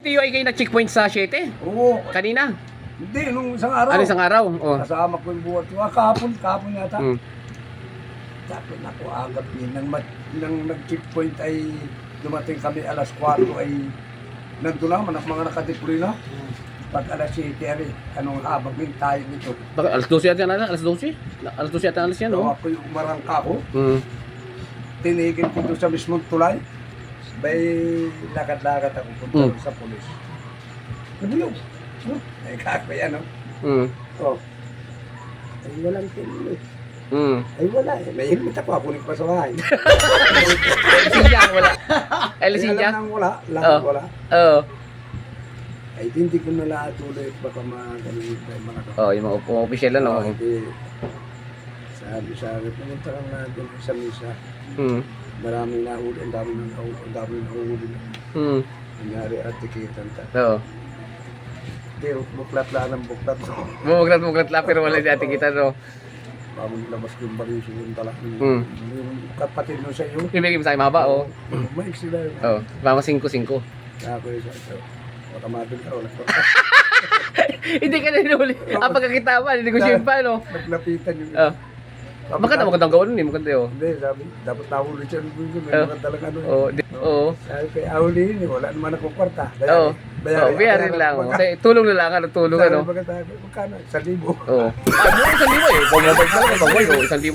Tiyo ay kayo na-checkpoint sa 7? Oo. Kanina? Hindi, nung isang araw. Ano isang araw? Oh. Kasama ko yung buhat ko. Kahapon yata. Mm. Tapos ako agad din. Nang nag-checkpoint ay dumating kami alas 4 ay nandun na, mga nakadeploy na. Pag alas 7 ay anong habang din tayo nito. Bakit? Alas 12 yata na? Alas 12? Alas 12 yata alas yan, So, no? ako yung umarangka ko. Mm. Tinigil ko doon sa mismong tulay. Bay lakad-lakad ako punta Mm. doon sa pulis. Nabulog. Ay kakoy ano. Mm. Oh. Ay walang tinuloy. Mm. Ay wala eh. May helmet ako. Kunin ko pa sa bahay. Lisensya, wala. Ay, Ay, lisensya? alam nang wala. Lang Oh. wala. Oo. Ay hindi ko na lahat ulit. Baka magaling tayo mga kapatid. Oh, yung mga official lang, no? Sabi, pumunta lang natin sa misa. Mm. Maraming nahuli, ang daming nahuli. Mm. Nangyari at tikitan ta. Oo. Hindi, buklat lang ng buklat. Muglat lang, pero wala di ating kita, no? Pamang labas ko yung bariso yung talak. Mm. Yung kapatid mo sa iyo. Ibigay mo sa akin mahaba, oh. Maiksi na yun. Oh, mama 5-5. Ako yung sa ito. Matamadol ka, wala ko. Hindi ka na hinuli. Ang pagkakitaman, hindi ko siya pa, no? Naglapitan yung... Oh. Maganda, magandang gawin nun, eh. Maganda, oh. Hindi, sabi, dapat nahuli siya ng buhay. May Oh. mga talaga ano. Oo, oo. Sabi ko, ahulihin eh, wala naman ako kwarta. Oo. Oh, bayarin lang. Oh. Tulong na lang, ano, tulong, ano. Sabi, magkano? 1,000. Oo. Ah, 1,000 eh. Bumabay ka lang, bumabay, oh. 1,000.